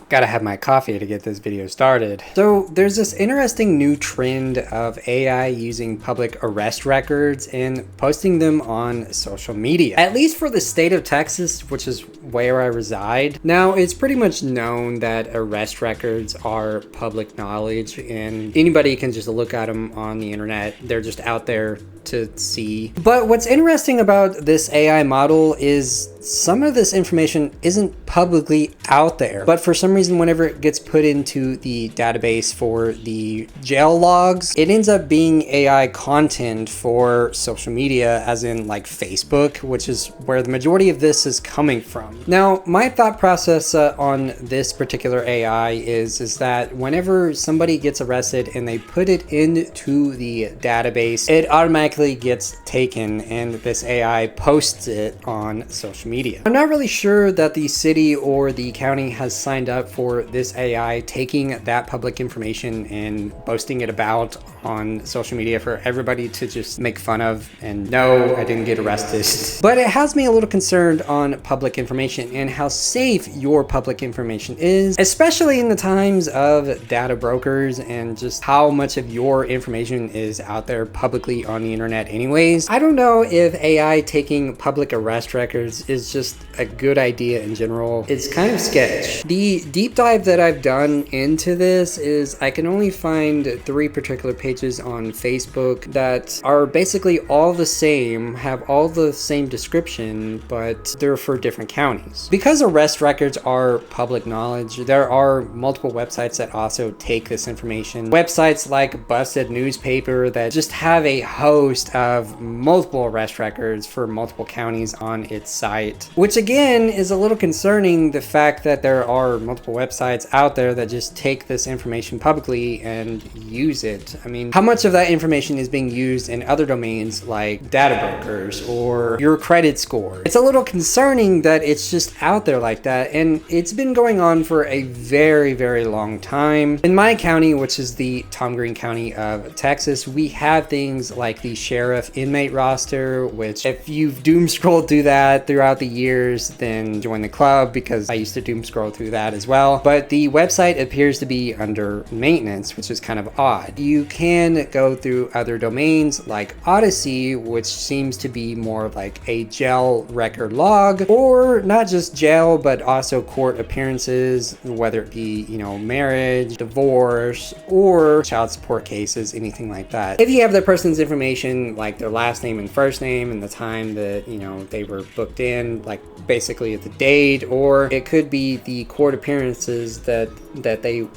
Gotta have my coffee to get this video started. So there's this interesting new trend of AI using public arrest records and posting them on social media, at least for the state of Texas, which is where I reside. Now, it's pretty much known that arrest records are public knowledge and anybody can just look at them on the internet. They're just out there to see. But what's interesting about this AI model is some of this information isn't publicly out there, but for some reason, whenever it gets put into the database for the jail logs, it ends up being AI content for social media, as in like Facebook, which is where the majority of this is coming from. Now, my thought process on this particular AI is that whenever somebody gets arrested and they put it into the database, it automatically gets taken and this AI posts it on social media. I'm not really sure that the city or the county has signed up for this AI taking that public information and posting it about on social media for everybody to just make fun of. And no, I didn't get arrested. But it has me a little concerned on public information and how safe your public information is, especially in the times of data brokers and just how much of your information is out there publicly on the internet anyways. I don't know if AI taking public arrest records is just a good idea in general. It's kind of sketch. The deep dive that I've done into this is I can only find 3 particular pages on Facebook that are basically all the same, have all the same description, but they're for different counties. Because arrest records are public knowledge, there are multiple websites that also take this information. Websites like Busted Newspaper that just have a host of multiple arrest records for multiple counties on its site, which again is a little concerning, the fact that there are multiple websites out there that just take this information publicly and use it. I mean, how much of that information is being used in other domains like data brokers or your credit score? It's a little concerning that it's just out there like that, and it's been going on for a very, very long time. In my county, which is the Tom Green County of Texas, we have things like the sheriff inmate roster, which if you've doom scrolled through that throughout the years, then join the club, because I used to doom scroll through that as well. But the website appears to be under maintenance, which is kind of odd. You can go through other domains like Odyssey, which seems to be more like a jail record log, or not just jail, but also court appearances, whether it be, marriage, divorce, or child support cases, anything like that. If you have the person's information, like their last name and first name and the time that, they were booked in, like basically the date, or it could be the court appearances that they,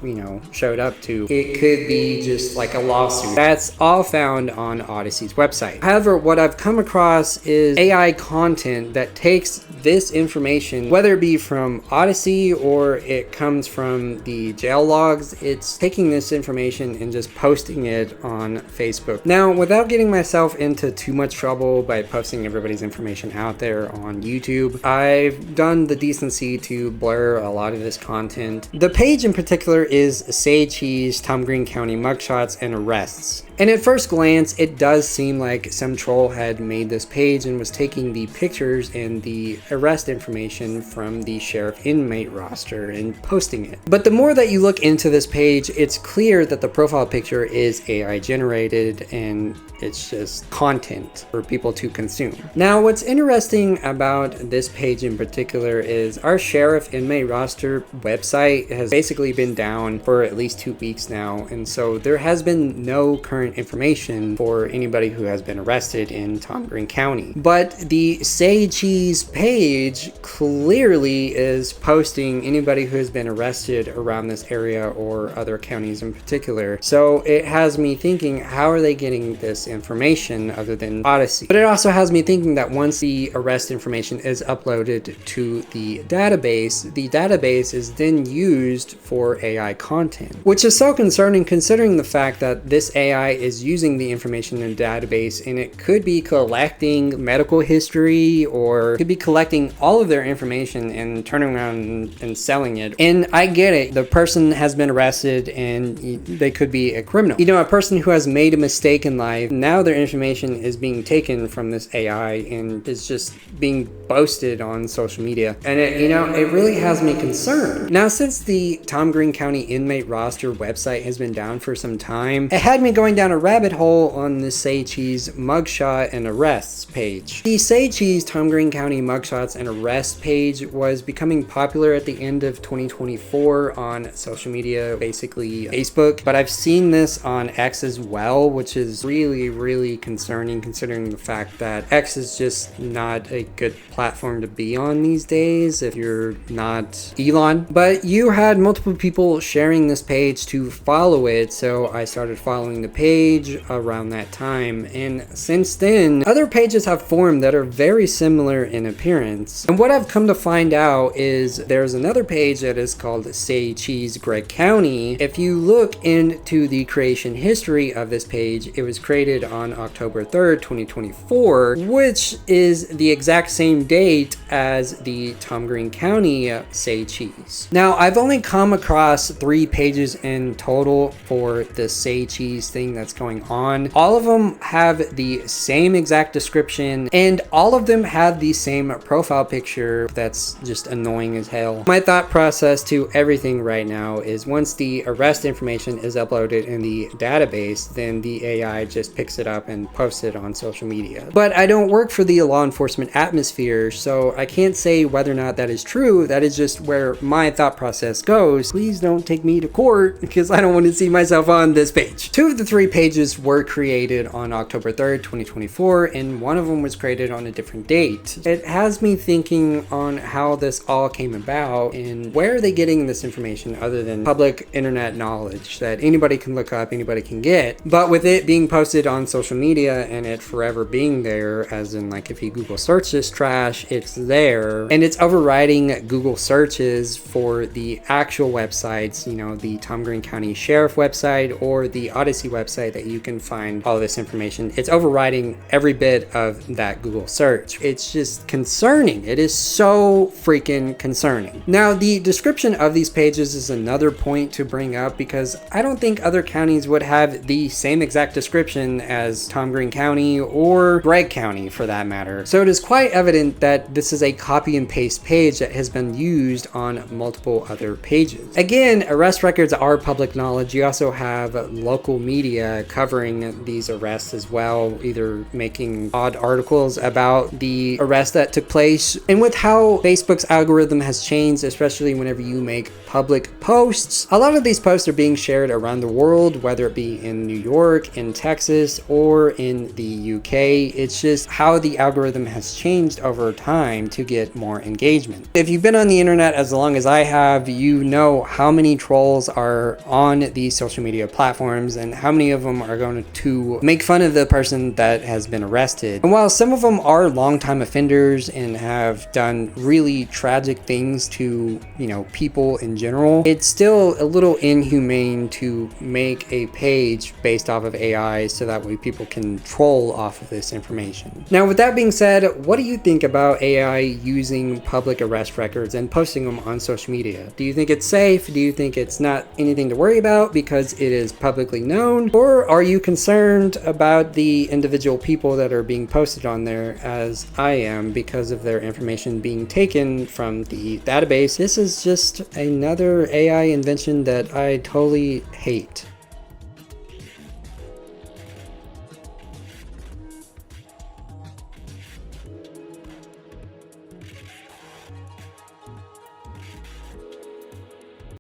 showed up to. It could be just like a lawsuit. That's all found on Odyssey's website. However, what I've come across is AI content that takes this information, whether it be from Odyssey or it comes from the jail logs, it's taking this information and just posting it on Facebook. Now, without getting myself into too much trouble by posting everybody's information out there on YouTube, I've done the decency to blur a lot of this content. The page in particular is SayCheese, Tom Green County Mugshots and Arrests. And at first glance, it does seem like some troll had made this page and was taking the pictures and the arrest information from the sheriff inmate roster and posting it. But the more that you look into this page, it's clear that the profile picture is AI generated and it's just content for people to consume. Now, what's interesting about this page in particular is our sheriff inmate roster website has basically been down for at least 2 weeks now. And so there has been no current information for anybody who has been arrested in Tom Green County. But the SayCheese page clearly is posting anybody who has been arrested around this area or other counties in particular. So it has me thinking, how are they getting this information other than Odyssey? But it also has me thinking that once the arrest information is uploaded to the database is then used for AI content, which is so concerning considering the fact that this AI is using the information in the database, and it could be collecting medical history or could be collecting all of their information and turning around and selling it. And I get it. The person has been arrested and they could be a criminal. You know, a person who has made a mistake in life, now their information is being taken from this AI and is just being boasted on social media. And it really has me concerned. Now, since the Tom Green County inmate roster website has been down for some time, it had me going down a rabbit hole on the SayCheese mugshot and arrests page. The SayCheese Tom Green County mugshots and arrest page was becoming popular at the end of 2024 on social media, basically Facebook. But I've seen this on X as well, which is really, really concerning considering the fact that X is just not a good platform to be on these days if you're not Elon. But you had multiple people sharing this page to follow it, so I started following the page around that time, and since then other pages have formed that are very similar in appearance. And what I've come to find out is there's another page that is called SayCheese Gregg County. If you look into the creation history of this page, it was created on October 3rd, 2024, which is the exact same date as the Tom Green County SayCheese. Now, I've only come across 3 pages in total for the SayCheese thing that's going on. All of them have the same exact description, and all of them have the same profile picture that's just annoying as hell. My thought process to everything right now is once the arrest information is uploaded in the database, then the AI just picks it up and posts it on social media. But I don't work for the law enforcement atmosphere, so I can't say whether or not that is true. That is just where my thought process goes. Please don't take me to court because I don't want to see myself on this page. 2 of the 3 pages were created on October 3rd, 2024, and one of them was created on a different date. It has me thinking on how this all came about and where are they getting this information other than public internet knowledge that anybody can look up, anybody can get. But with it being posted on social media and it forever being there, as in like if you Google search this trash, it's there, and it's overriding Google searches for the actual websites, you know, the Tom Green County Sheriff website or the Odyssey website that you can find all this information. It's overriding every bit of that Google search. It's just concerning. It is so freaking concerning. Now, the description of these pages is another point to bring up because I don't think other counties would have the same exact description as Tom Green County or Gregg County for that matter. So it is quite evident that this is a copy and paste page that has been used on multiple other pages. Again, arrest records are public knowledge. You also have local media covering these arrests as well, either making odd articles about the arrest that took place. And with how Facebook's algorithm has changed, especially whenever you make public posts, a lot of these posts are being shared around the world, whether it be in New York, in Texas, or in the UK. It's just how the algorithm has changed over time to get more engagement. If you've been on the internet as long as I have, you know how many trolls are on these social media platforms and how many of them are going to make fun of the person that has been arrested. And while some of them are longtime offenders and have done really tragic things to, you know, people in general, it's still a little inhumane to make a page based off of AI so that way people can troll off of this information. Now, with that being said, what do you think about AI using public arrest records and posting them on social media? Do you think it's safe? Do you think it's not anything to worry about because it is publicly known? Or are you concerned about the individual people that are being posted on there, as I am, because of their information being taken from the database? This is just another AI invention that I totally hate.